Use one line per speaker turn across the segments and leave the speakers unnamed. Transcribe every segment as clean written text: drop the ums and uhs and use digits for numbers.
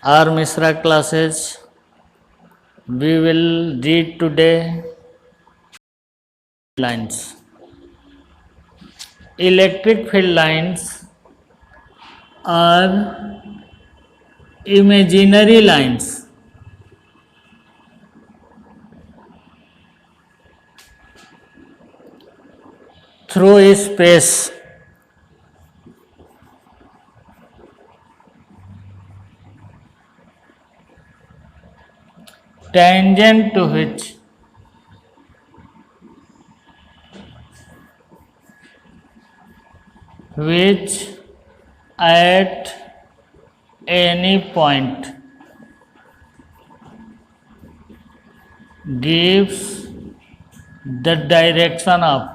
R. Mishra classes. We will read today lines. Electric field lines are imaginary lines through space tangent to which at any point gives the direction of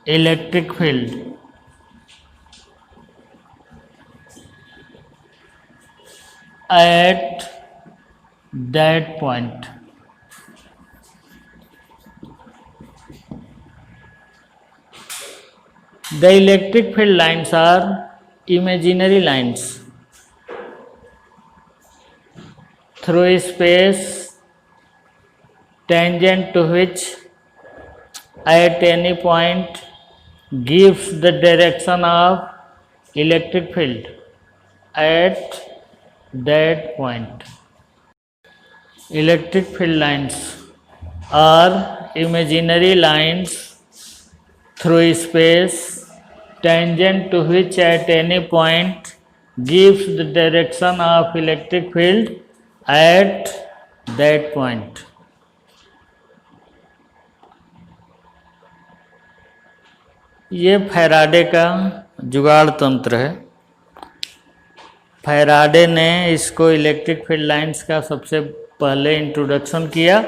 electric field at that point. The electric field lines are imaginary lines through space tangent to which at any point gives the direction of electric field at that point. Electric field lines are imaginary lines through space tangent to which at any point gives the direction of electric field at that point. ये Faraday का जुगाड़ तंत्र है। Faraday ने इसको electric field lines का सबसे पहले इंट्रोडक्शन किया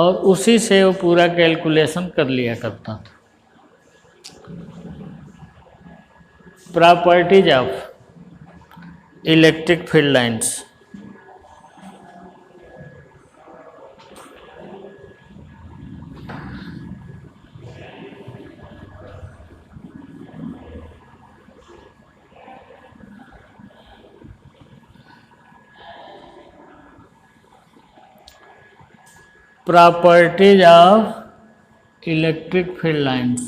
और उसी से वो पूरा कैलकुलेशन कर लिया करता था। Properties of electric field lines. Properties of electric field lines.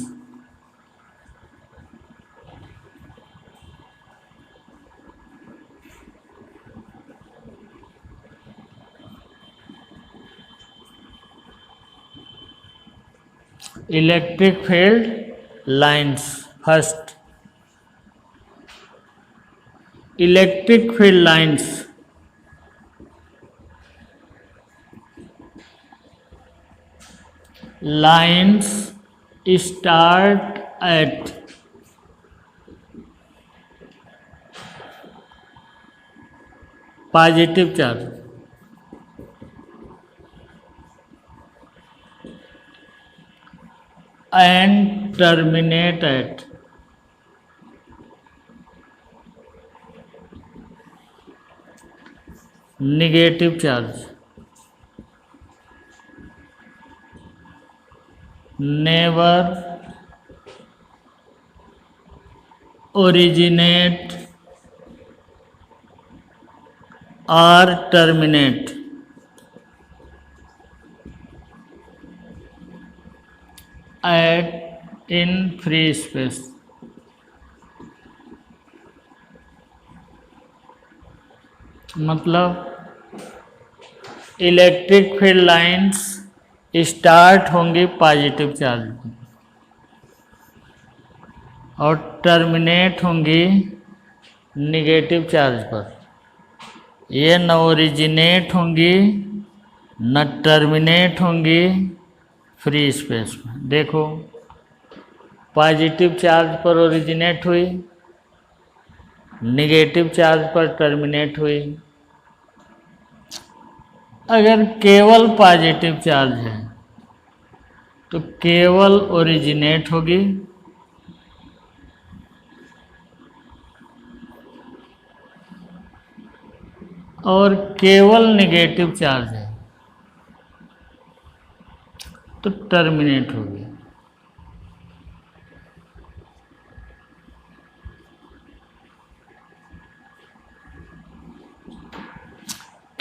Electric field lines. First, electric field lines start at positive charge and terminate at negative charge. Never originate or terminate in free space. मतलब electric field lines start होंगी positive charge और terminate होंगी negative charge पर। ये न originate होंगी न terminate होंगी फ्री स्पेस में। देखो, पॉजिटिव चार्ज पर ओरिजिनेट हुई, निगेटिव चार्ज पर टर्मिनेट हुई। अगर केवल पॉजिटिव चार्ज है तो केवल ओरिजिनेट होगी और केवल नेगेटिव चार्ज है तो टर्मिनेट होगी।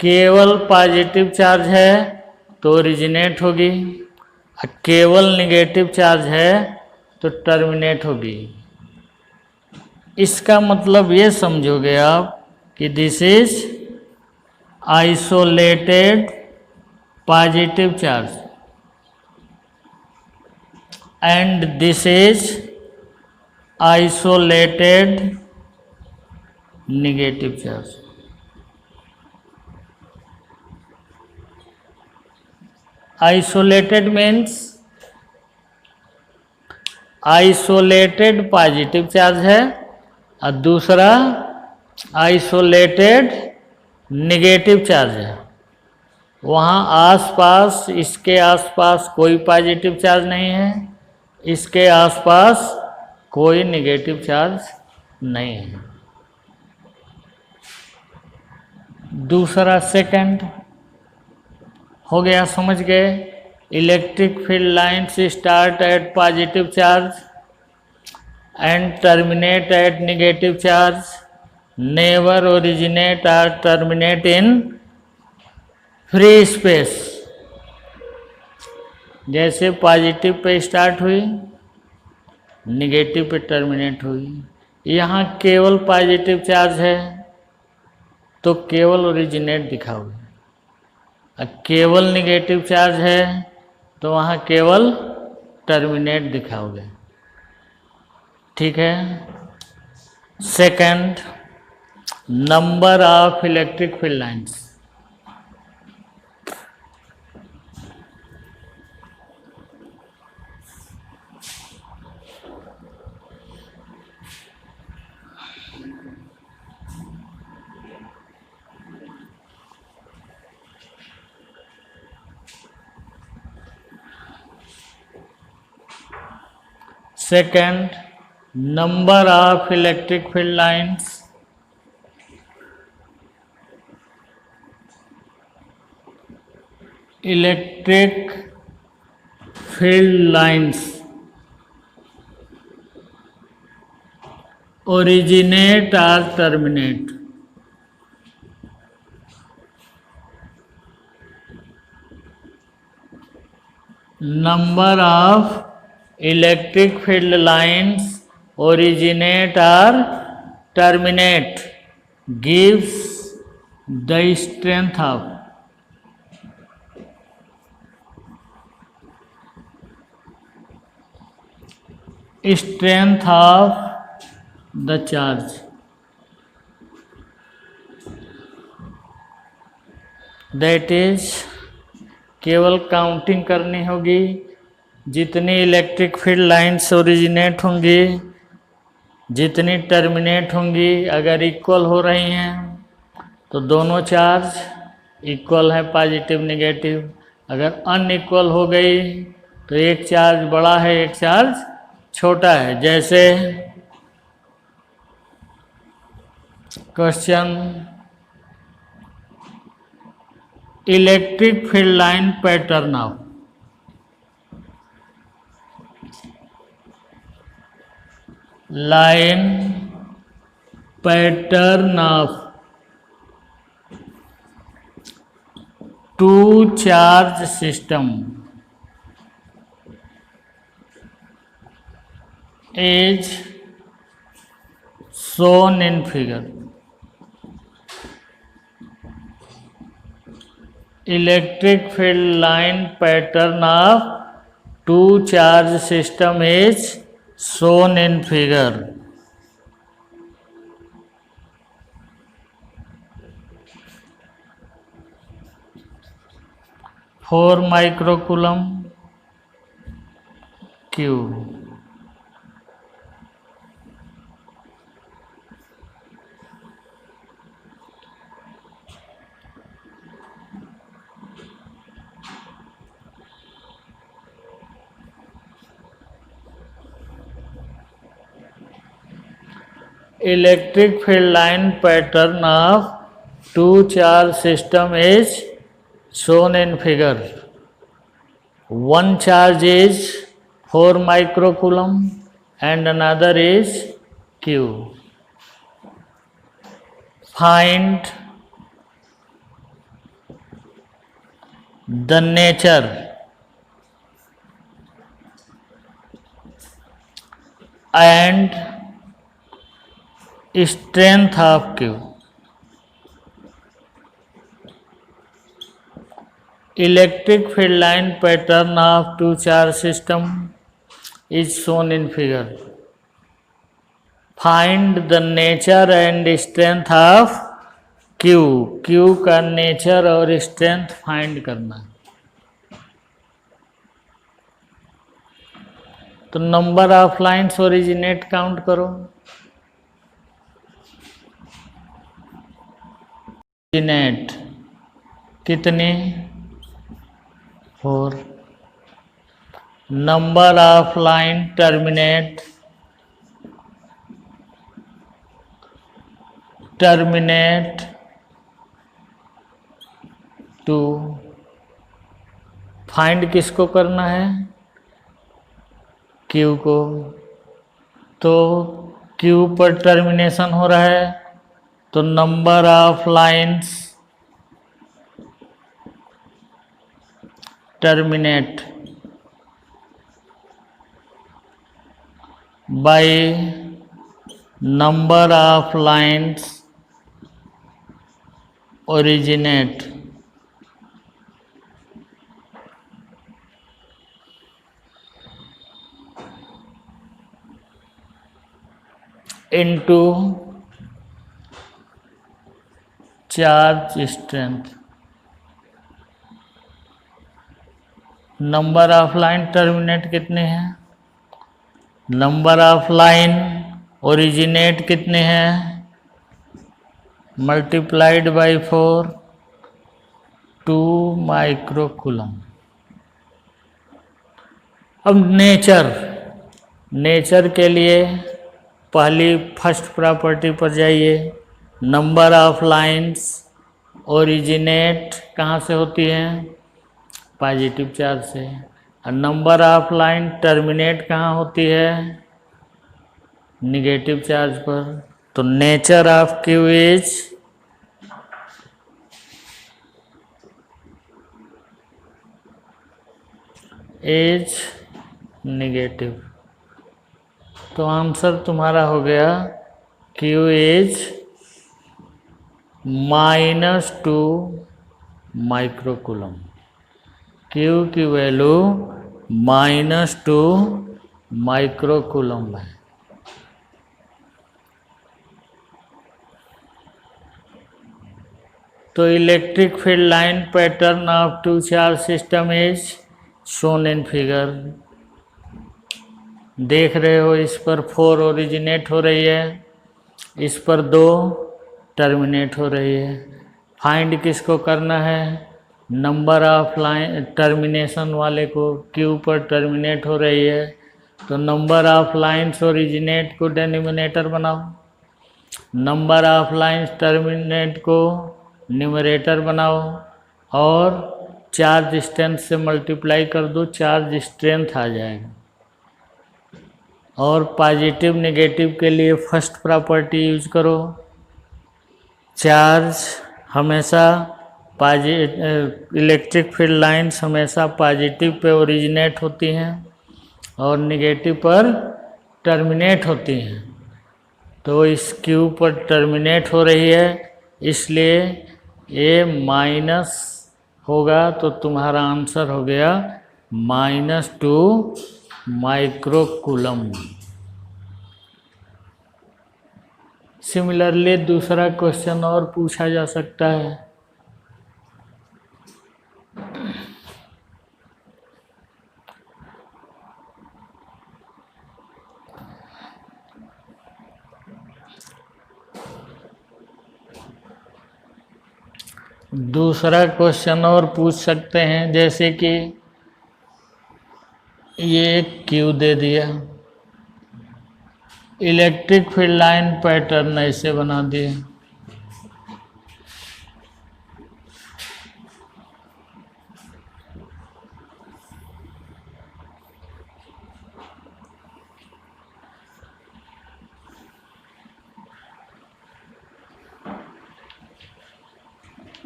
केवल पॉजिटिव चार्ज है तो ओरिजिनेट होगी, केवल निगेटिव चार्ज है तो टर्मिनेट होगी। इसका मतलब ये समझोगे आप कि this is isolated positive charge and this is isolated negative charge. Isolated means isolated positive charge है और दूसरा आइसोलेटेड नेगेटिव चार्ज है। वहाँ आसपास, इसके आसपास कोई पॉजिटिव चार्ज नहीं है, इसके आसपास कोई नेगेटिव चार्ज नहीं है। दूसरा सेकंड हो गया, समझ गए। Electric field lines start at positive charge and terminate at negative charge, never originate और टर्मिनेट इन फ्री स्पेस। जैसे पॉजिटिव पे स्टार्ट हुई, नेगेटिव पे टर्मिनेट हुई। यहाँ केवल पॉजिटिव चार्ज है तो केवल ओरिजिनेट दिखाओगे, और केवल नेगेटिव चार्ज है तो वहाँ केवल टर्मिनेट दिखाओगे। ठीक है। Second, number of electric field lines. Second, number of electric field lines. Electric field lines originate or terminate. Number of electric field lines originate or terminate gives the strength of the charge. That is, केवल counting करनी होगी, जितनी electric field lines originate होंगी, जितनी terminate होंगी, अगर equal हो रही हैं तो दोनों चार्ज इक्वल है, पॉजिटिव नेगेटिव। अगर अनइक्वल हो गई तो एक चार्ज बड़ा है, एक चार्ज छोटा है। जैसे question, electric field line pattern of line pattern of two charge system is shown in figure. Electric field line pattern of two charge system is shown in figure. Four microcoulomb Q. Electric field line pattern of two charge system is shown in figure. One charge is 4 microcoulomb and another is Q. Find the nature and strength of Q. Electric field line pattern of two charge system is shown in figure. Find the nature and strength of Q. Q का nature और strength find करना। तो number of lines originate count करो। Originate कितने? 4। Number of line terminate 2। Find किसको करना है? Q को। तो Q पर टर्मिनेशन हो रहा है, तो number of lines terminate by number of lines originate into charge strength. Number of line terminate कितने हैं? नंबर ऑफ लाइन ओरिजिनेट कितने हैं? Multiplied by 4, 2 microcoulomb. अब नेचर के लिए पहली फर्स्ट प्रॉपर्टी पर जाइए। नंबर ऑफ लाइन्स ओरिजिनेट कहाँ से होती हैं? पॉजिटिव चार्ज से। और नंबर ऑफ लाइन टर्मिनेट कहाँ होती है? निगेटिव चार्ज पर। तो nature of Q is negative. तो आंसर तुम्हारा हो गया Q इज -2 माइक्रोकूलम। Q की वैल्यू -2 माइक्रोकूलम है। तो electric field line pattern of two charge system is shown in figure. देख रहे हो, इस पर 4 ओरिजिनेट हो रही है, इस पर 2 टर्मिनेट हो रही है। फाइंड किसको करना है? नंबर ऑफ लाइन टर्मिनेशन वाले को। Q पर टर्मिनेट हो रही है, तो नंबर ऑफ लाइन्स ओरिजिनेट को डिनोमिनेटर बनाओ, नंबर ऑफ लाइन्स टर्मिनेट को न्यूमरेटर बनाओ, और चार्ज स्ट्रेंथ से मल्टीप्लाई कर दो, चार्ज स्ट्रेंथ आ जाएगा। और पॉजिटिव नेगेटिव के लिए फर्स्ट प्रॉपर्टी यूज करो। चार्ज हमेशा इलेक्ट्रिक फील्ड लाइंस हमेशा पॉजिटिव पे ओरिजिनेट होती हैं और नेगेटिव पर टर्मिनेट होती हैं। तो इस Q पर टर्मिनेट हो रही है, इसलिए ये माइनस होगा। तो तुम्हारा आंसर हो गया -2 माइक्रोकूलम। सिमिलरली दूसरा क्वेश्चन और पूछा जा सकता है। दूसरा क्वेश्चन और पूछ सकते हैं, जैसे कि ये Q दे दिया, इलेक्ट्रिक फील्ड लाइन पैटर्न ऐसे बना दिए।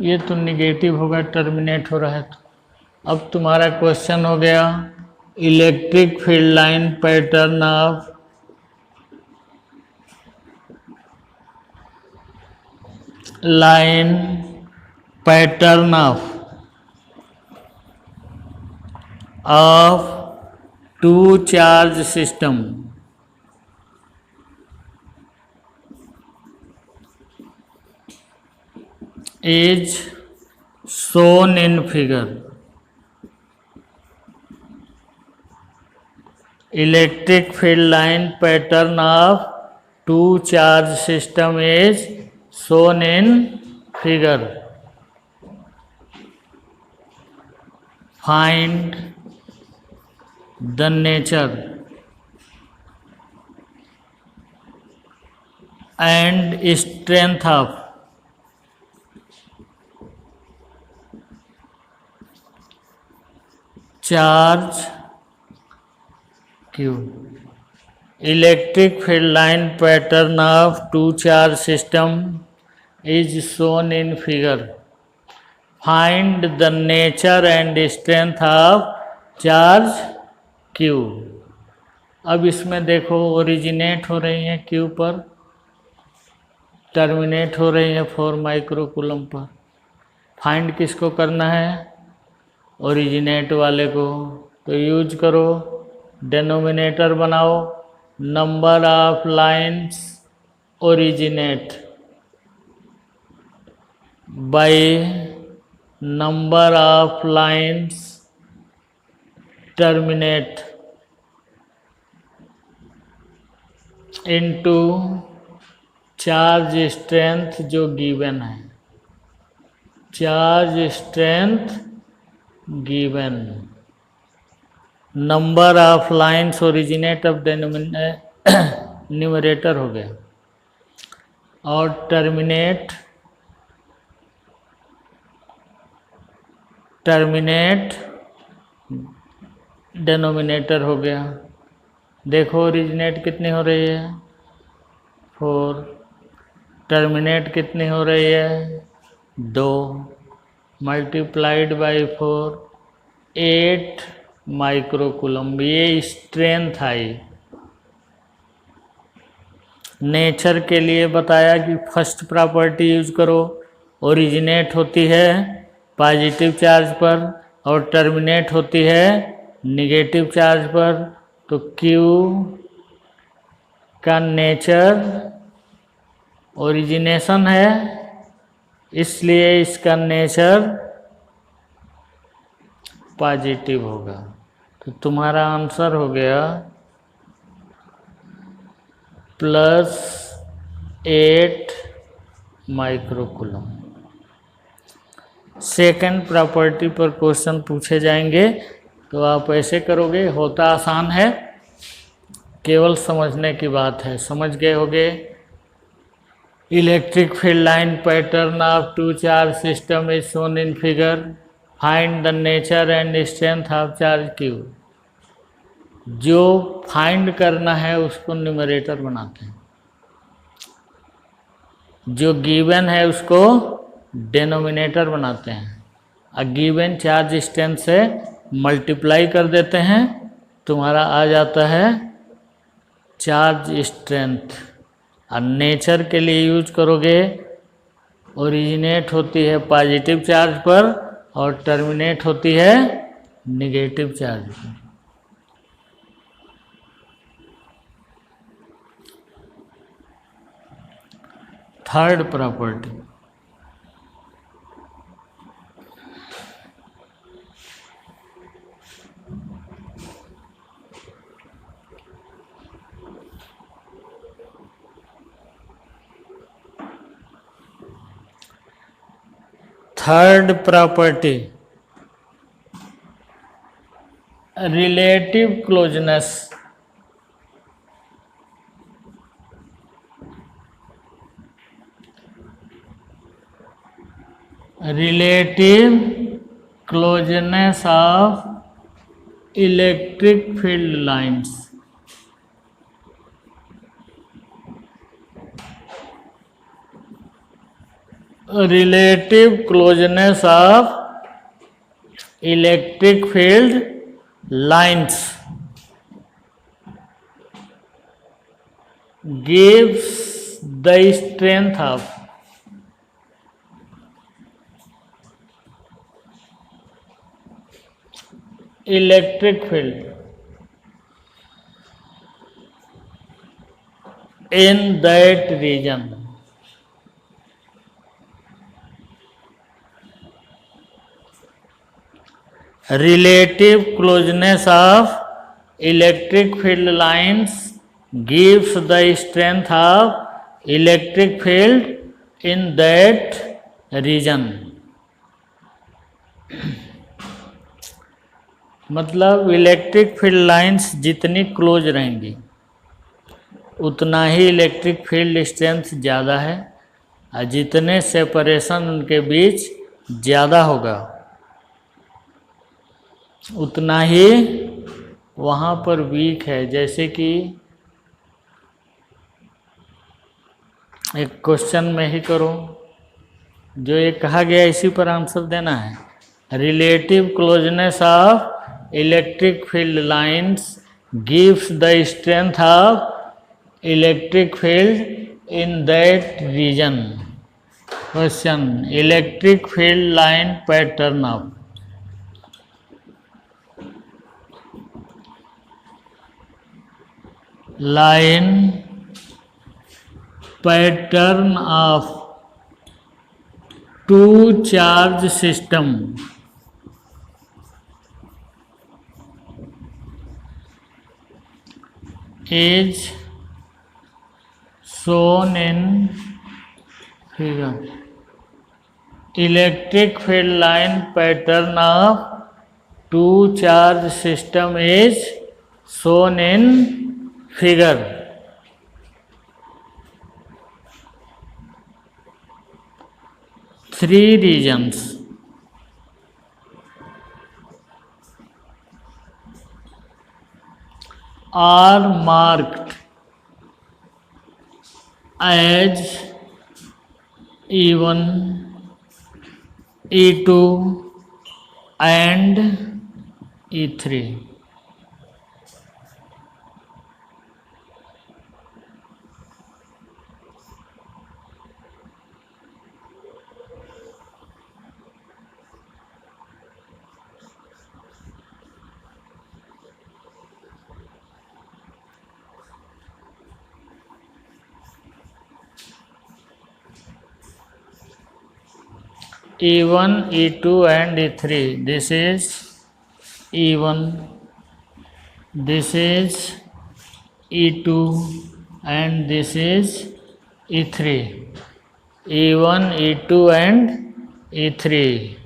ये तो निगेटिव होगा, टर्मिनेट हो रहा है तो अब तुम्हारा क्वेश्चन हो गया electric field line pattern of line pattern of two charge system is shown in figure. Electric field line pattern of two charge system is shown in figure. Find the nature and strength of charge Q. Electric field line pattern of two charge system is shown in figure. Find the nature and strength of charge Q. अब इसमें देखो originate हो रही हैं Q पर, terminate हो रही है 4 माइक्रोकूलम पर। फाइंड किसको करना है? ओरिजिनेट वाले को। तो यूज करो, डेनोमिनेटर बनाओ, number of lines originate by number of lines terminate into charge strength जो गिवन है। Charge strength given, number of lines originate of numerator हो गया, और टर्मिनेट डेनोमिनेटर हो गया। देखो ओरिजिनेट कितनी हो रही है? 4। टर्मिनेट कितनी हो रही है? 2 मल्टीप्लाइड बाई 4, 8 माइक्रोकूलम। ये स्ट्रेंथ आई। नेचर के लिए बताया कि फर्स्ट प्रॉपर्टी यूज करो, ओरिजिनेट होती है पॉजिटिव चार्ज पर और टर्मिनेट होती है निगेटिव चार्ज पर। तो Q का नेचर ओरिजिनेशन है, इसलिए इसका नेचर पॉजिटिव होगा। तो तुम्हारा आंसर हो गया +8 माइक्रोकूलम। सेकंड प्रॉपर्टी पर क्वेश्चन पूछे जाएंगे तो आप ऐसे करोगे। होता आसान है, केवल समझने की बात है। समझ गए होगे। Electric field line pattern of two charge system is shown in figure. Find the nature and strength of charge Q। जो फाइंड करना है उसको न्यूमरेटर बनाते हैं, जो गिवन है उसको डेनोमिनेटर बनाते हैं, और गिवन चार्ज स्ट्रेंथ से मल्टीप्लाई कर देते हैं, तुम्हारा आ जाता है चार्ज स्ट्रेंथ। और नेचर के लिए यूज करोगे, ओरिजिनेट होती है पॉजिटिव चार्ज पर और टर्मिनेट होती है निगेटिव चार्ज पर। Third property, third property relative closeness. Relative closeness of electric field lines. Relative closeness of electric field lines gives the strength of electric field in that region. Relative closeness of electric field lines gives the strength of electric field in that region. मतलब electric field lines जितनी close रहेंगी उतना ही electric field strength ज़्यादा है और जितने separation उनके बीच ज़्यादा होगा उतना ही वहाँ पर वीक है। जैसे कि एक क्वेश्चन में ही करो, जो ये कहा गया इसी पर आंसर देना है। Relative closeness of electric field lines gives the strength of electric field in that region. Question, electric field line pattern of line pattern of two charge system is shown in figure. Electric field line pattern of two charge system is shown in figure. Three regions are marked as E1, E2 and E3. E1, E2 and E3. This is E1, this is E2 and this is E3. E1, E2 and E3.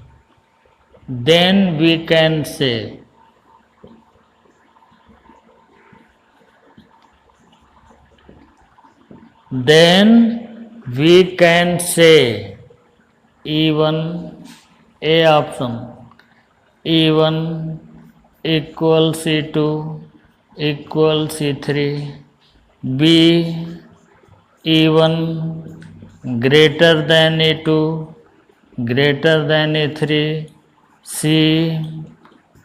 Then we can say E1 A option, E1 equals E2 equals E3, B E1 greater than E2 greater than E3, C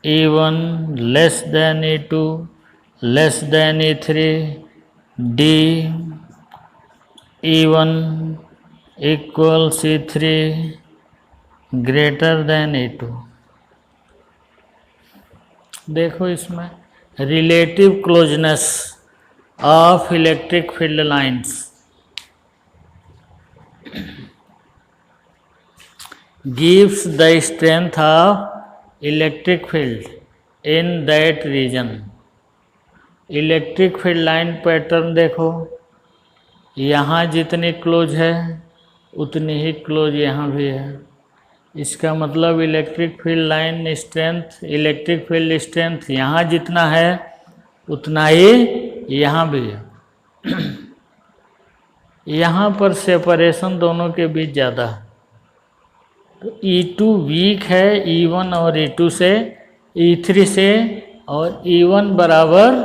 E1 less than E2 less than E3, D E1 equals E3 greater than E2। देखो इसमें relative closeness of electric field lines gives the strength of electric field in that region। Electric field line pattern देखो, यहाँ जितनी close है उतनी ही close यहाँ भी है। इसका मतलब electric field line strength, electric field strength यहाँ जितना है उतना ही यहाँ भी है। यहाँ पर सेपरेशन दोनों के बीच ज़्यादा है, तो E2 वीक है E1 और E2 से, E3 से, और E1 बराबर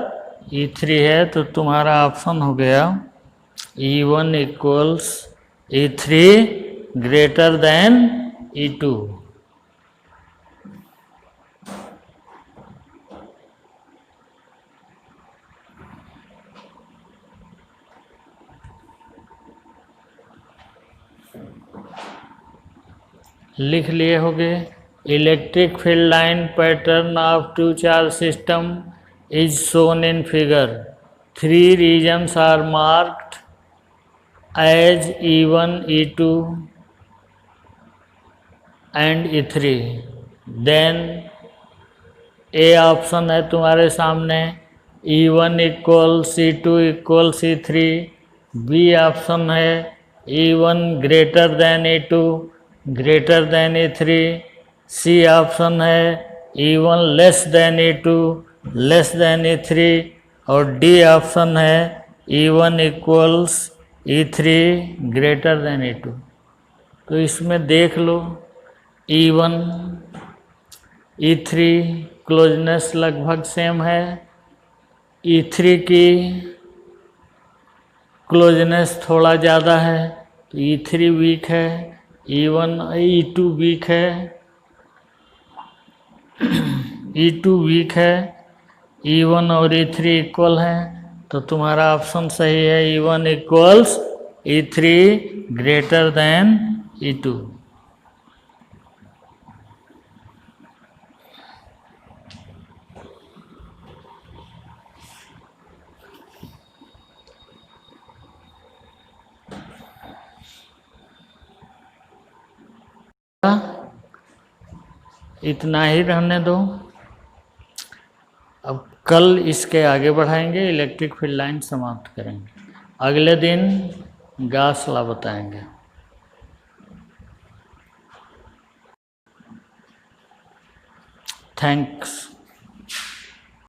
E3 है। तो तुम्हारा ऑप्शन हो गया E1 equals E3 greater than E2। लिख लिए होगे। Electric field line pattern of two charge system is shown in figure. 3 regions are marked as E1, E2 and E3। Then A option है तुम्हारे सामने E1 equal C2 equal C3। B option है E1 greater than E2 greater than E3। C option है E1 less than E2 less than E3। और D option है E1 equals E3 greater than E2। तो इसमें देख लो E1 E3 closeness लगभग same है। E3 की क्लोजनेस थोड़ा ज़्यादा है तो E3 वीक है, E2 वीक है, E2 वीक है, E1 और E3 इक्वल है। तो तुम्हारा ऑप्शन सही है E1 equals E3 greater than E2। इतना ही रहने दो। अब कल इसके आगे बढ़ाएंगे, इलेक्ट्रिक फील्ड लाइन समाप्त करेंगे। अगले दिन गॉस लॉ बताएंगे। थैंक्स।